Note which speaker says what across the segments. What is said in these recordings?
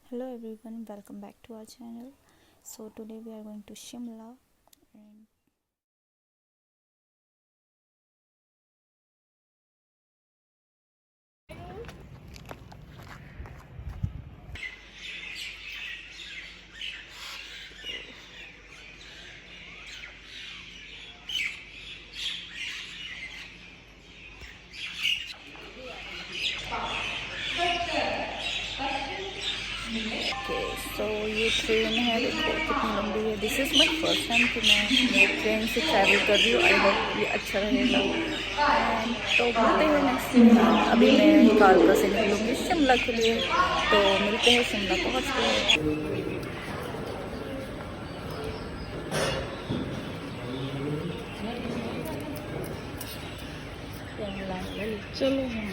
Speaker 1: Hello everyone, welcome back to our channel. So today we are going to Shimla and okay, so ये train है, देखो कितनी लंबी है. This is my first time कि मैं ट्रेन से ट्रैवल कर रही हूँ. आई होप ये अच्छा रहेगा. एंड तो मिलते हैं नेक्स्ट टाइम. अभी मैं कालका से निकलूँगी शिमला के लिए, तो मिलते हैं शिमला पहुँच के. चलो हम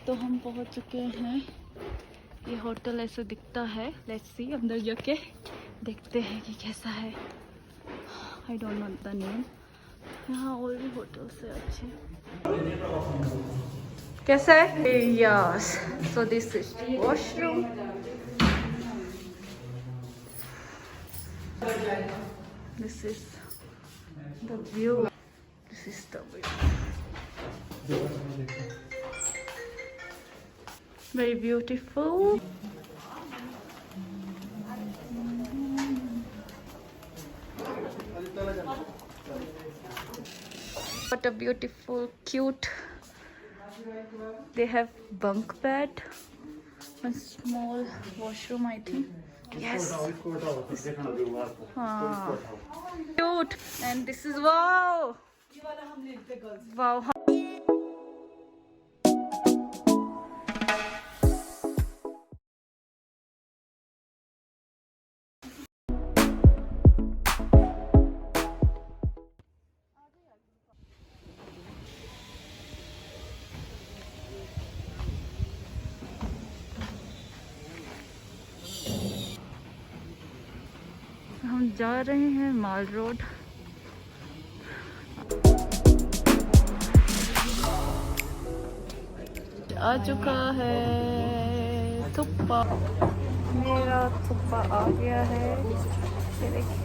Speaker 1: तो हम पहुंच चुके हैं. ये होटल ऐसा दिखता है. लेट्स सी अंदर जाके देखते हैं कि कैसा है. I don't know the name. यहाँ और भी होटल्स है अच्छे. कैसा है? Yes. So this is washroom. This is the view. This is the view. Very beautiful. What a beautiful, cute. They have bunk bed, one small washroom, I think. Yes. Cute. And this is wow. Wow. हम जा रहे हैं माल road. आ चुका है थुप्पा. मेरा थुप्पा आ गया है. ये देखिए.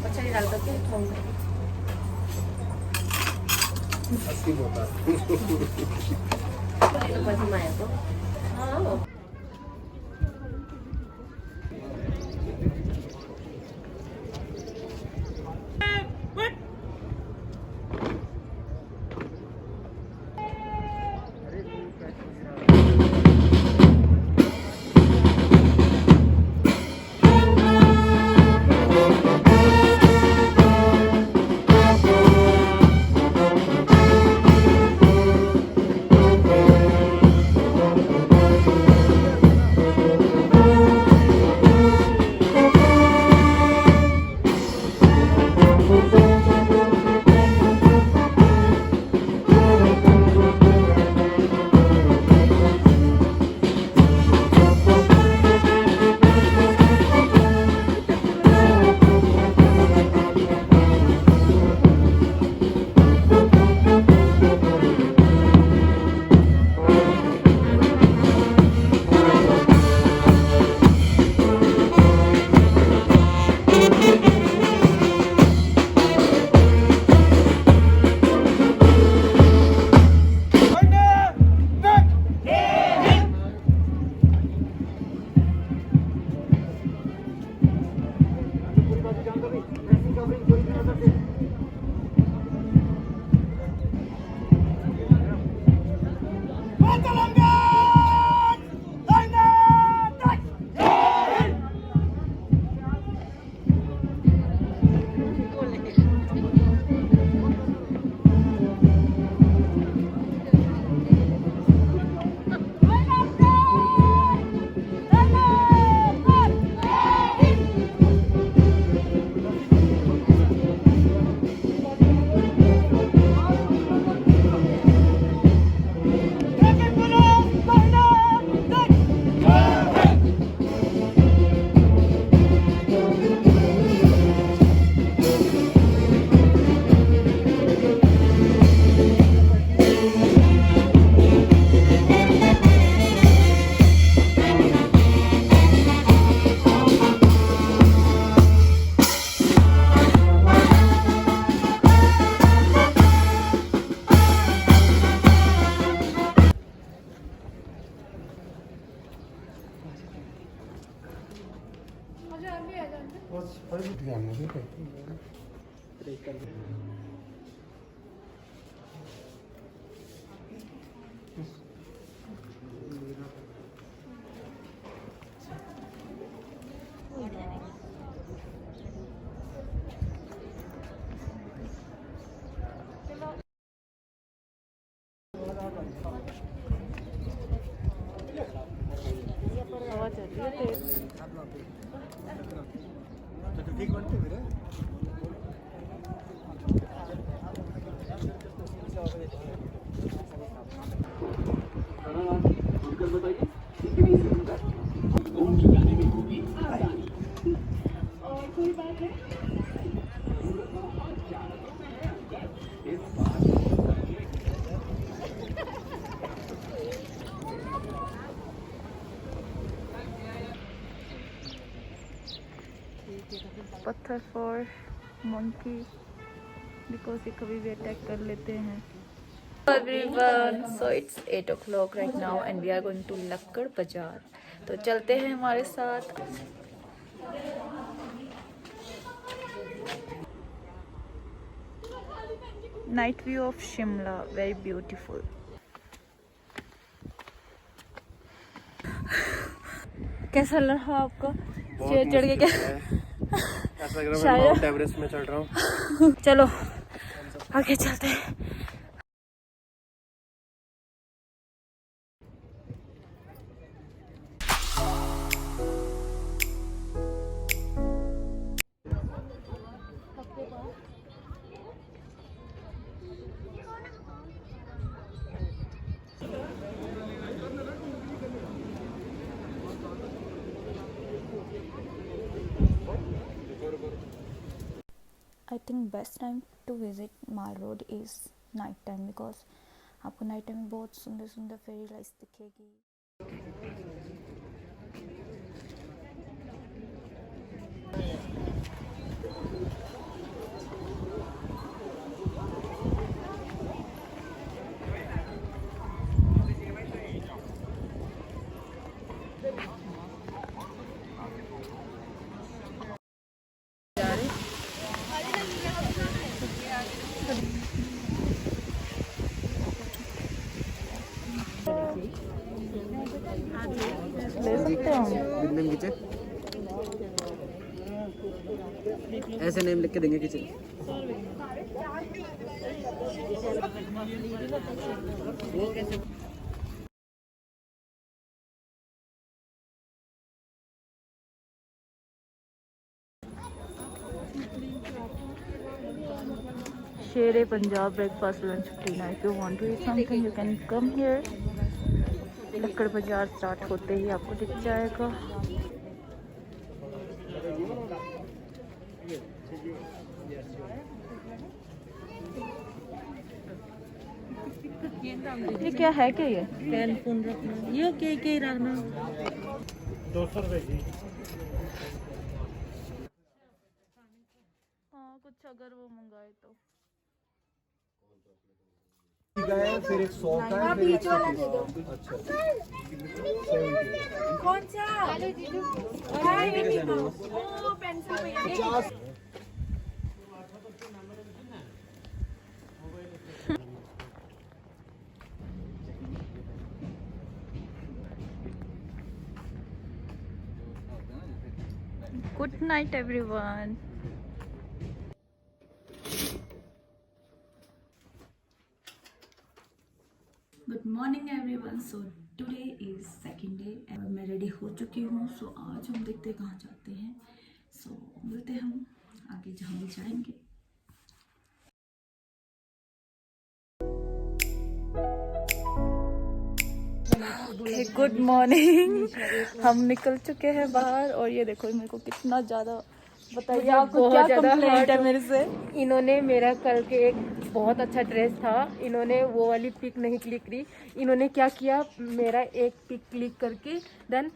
Speaker 1: हवा चल रही है तेज। पत्थर फॉर मंकी बिकॉज ये कभी भी अटैक कर लेते हैं। Everyone, so it's 8 o'clock right now and we are going to लक्कड़ बाजार। तो चलते हैं हमारे साथ। Night view of Shimla, very beautiful. कैसा लगा आपको चेयर चढ़ के? क्या
Speaker 2: ऐसा लग रहा है मैं माउंट एवरेस्ट में चढ़ रहा हूँ।
Speaker 1: चलो आगे चलते हैं। I think best time to visit Mall Road is night time because आपको नाइट टाइम में बहुत सुंदर सुंदर फेरी लाइट्स दिखेगी। ले सकते हो
Speaker 2: किचन ऐसे नेम लिख के देंगे kitchen.
Speaker 1: Shere Punjab breakfast lunch free ना। If you want to eat something you can come here. Lakkar Bazaar start होते ही आपको दिख जाएगा। ये क्या है? क्या ये पेन फोन रखना? ये क्या रखना?
Speaker 2: 200 रुपए की।
Speaker 1: हाँ कुछ अगर वो मंगाए तो
Speaker 2: फिर एक 100 का है, फिर एक 100 दे दो। अच्छा
Speaker 3: कौन सा? वो पेंसिल भैया।
Speaker 1: Good night everyone. Good morning everyone. So today is second day और मैं रेडी हो चुकी हूँ। सो आज हम देखते हैं कहाँ जाते हैं। सो मिलते हैं हम आगे जहाँ भी जाएंगे। Good morning. हम निकल चुके हैं बाहर और ये देखो मेरे को कितना ज़्यादा, बताइए आपको क्या कंप्लेंट है मेरे से?
Speaker 3: इन्होंने मेरा कल के एक बहुत अच्छा ड्रेस था, इन्होंने वो वाली पिक नहीं क्लिक करी। इन्होंने क्या किया, मेरा एक पिक क्लिक करके देन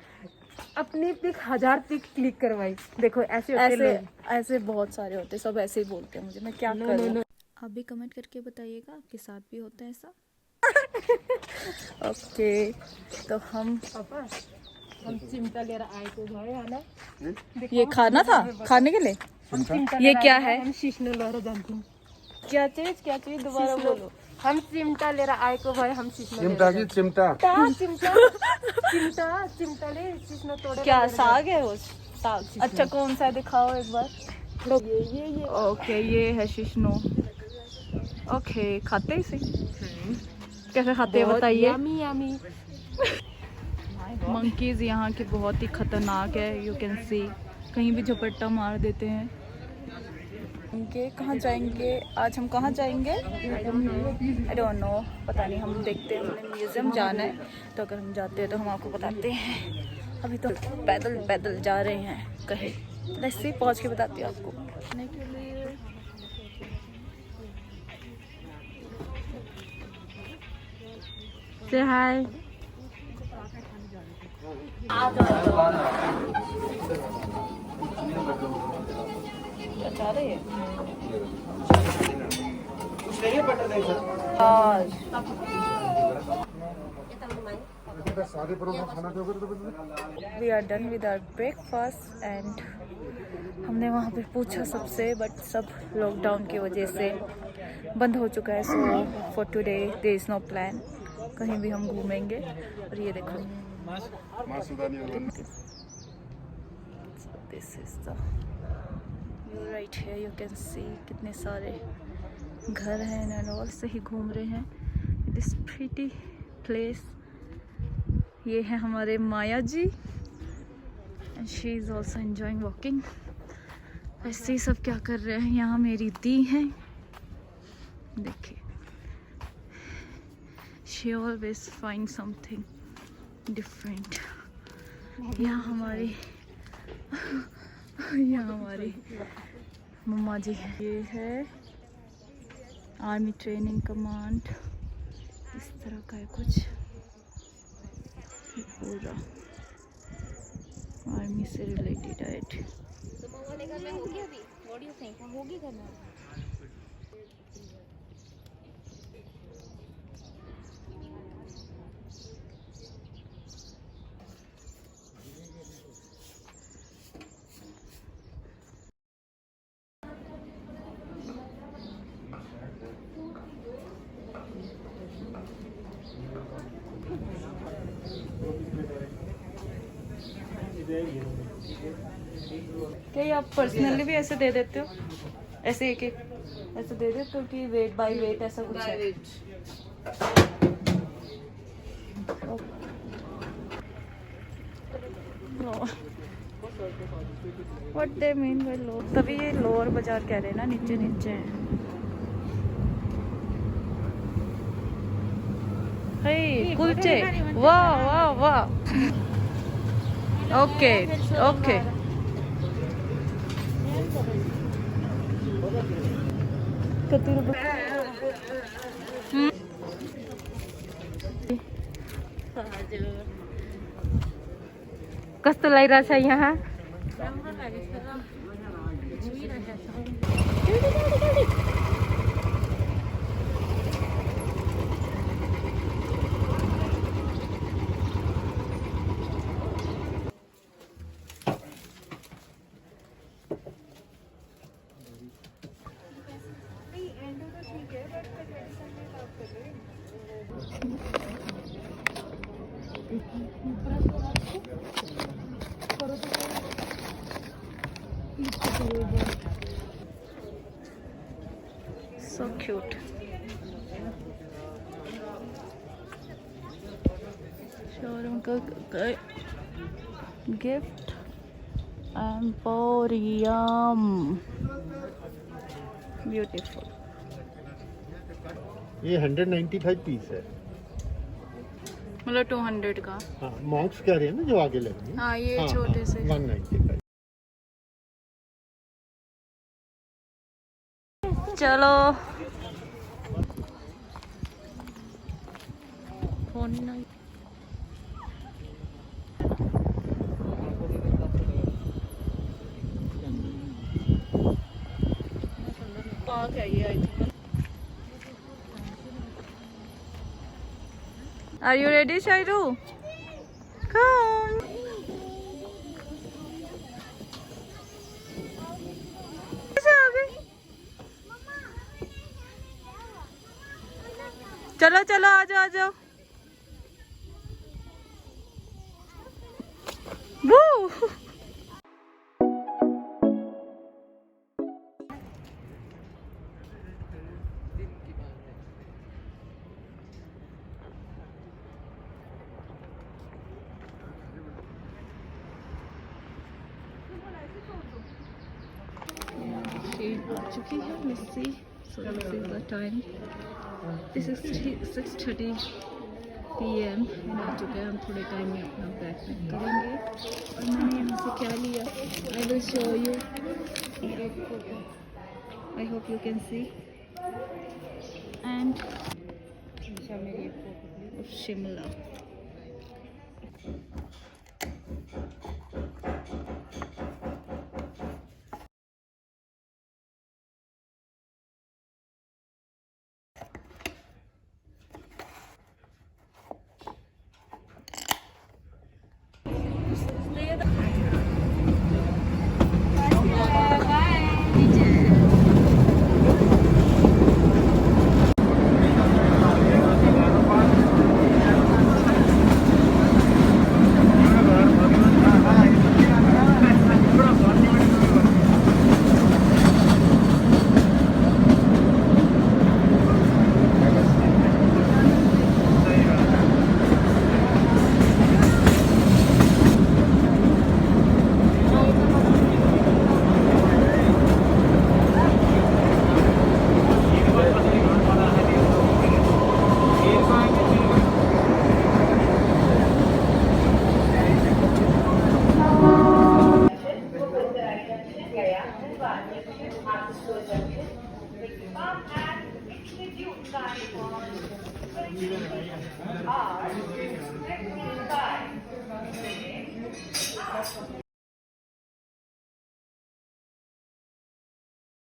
Speaker 3: अपनी पिक 1000 पिक क्लिक करवाई। देखो ऐसे होते
Speaker 1: ऐसे
Speaker 3: लोग।
Speaker 1: ऐसे बहुत सारे होते, सब ऐसे ही बोलते हैं मुझे, मैं क्या करूं? आप भी कमेंट करके बताइएगा आपके साथ भी होता है ऐसा। ओके तो हम
Speaker 3: हम चिमटा ले आए थे भाई, है ना?
Speaker 1: ये खाना था, खाने के लिए?
Speaker 3: हम चिमटा
Speaker 1: ये
Speaker 3: ले
Speaker 1: क्या
Speaker 3: आए थे,
Speaker 1: है?
Speaker 3: हम शीशनो लहरा जानते हैं।
Speaker 1: क्या चीज दोबारा बोलो।
Speaker 3: हम चिमटा ले आए को भाई, हम शीशनो
Speaker 2: चिमटा की चिमटा
Speaker 3: चिमटा चिमटा चिमटा ले शीशनो तोड़े।
Speaker 1: क्या साग है वो? साग। अच्छा कौन सा है, दिखाओ एक बार।
Speaker 3: ये
Speaker 1: ओके, ये है शिशनो। ओके, खाते हैं इसे? कैसे खाते हैं बताइए।
Speaker 3: Yummy yummy.
Speaker 1: मंकीज यहाँ के बहुत ही खतरनाक है, यू कैन सी। कहीं भी झपट्टा मार देते हैं। इनके कहाँ जाएंगे आज, हम कहाँ जाएंगे? आई डोंट नो, पता नहीं, हम देखते हैं। हमें म्यूजियम जाना है, तो अगर हम जाते हैं तो हम आपको बताते हैं। अभी तो पैदल पैदल जा रहे हैं कहीं, लेट्स सी, पहुँच के बताती हूँ आपको।
Speaker 3: से हाय।
Speaker 1: जा रहे हैं we are done with our breakfast and हमने वहाँ पे पूछा सबसे, बट सब लॉकडाउन की वजह से बंद हो चुका है। So for today there is no plan, कहीं भी हम घूमेंगे। और ये देखो, this is the view right here, you can see कितने सारे घर हैं एंड ऑल से ही घूम रहे हैं। It is pretty place. ये है हमारे Maya ji and she is also enjoying walking. ऐसे ही सब क्या कर रहे हैं यहाँ। मेरी दी है, देखिए, she always find something different. यहाँ हमारी मम्मा जी है। ये है आर्मी ट्रेनिंग कमांड, इस तरह का है कुछ, पूरा आर्मी से रिलेटेड है। क्या ये आप पर्सनली भी ऐसे दे देते हो? ऐसे एक एक ऐसे दे देते हो कि वेट बाय वेट ऐसा कुछ है? व्हाट दे मीन बाय लो, तभी ये लोअर बाजार कह रहे हैं ना, नीचे नीचे है। हे कुलचे, वाह वाह वाह। ओके ओके,
Speaker 3: कसं लायराचं आहे यहाँ.
Speaker 1: so cute. शोरूम का गिफ्ट एम्पोरियम, ब्यूटीफुल।
Speaker 2: ये 195 पीस है,
Speaker 1: मतलब 200 का।
Speaker 2: हाँ मॉक्स कह रहे हैं ना जो आगे लग रही है।
Speaker 1: हाँ ये छोटे से
Speaker 2: 195।
Speaker 1: चलो फोन नहीं पार्क है ये, I think. Are you ready, Shairu? Come.
Speaker 3: चलो चलो आ जाओ आ जाओ। वो
Speaker 1: आ चुकी है Missy. So this is the time, this is 6:30 PM आ चुका है। हम थोड़े टाइम में अपना बैग पैक करेंगे। और मैंने यहाँ से क्या लिया, I will show you. I hope you can C. And Shimla.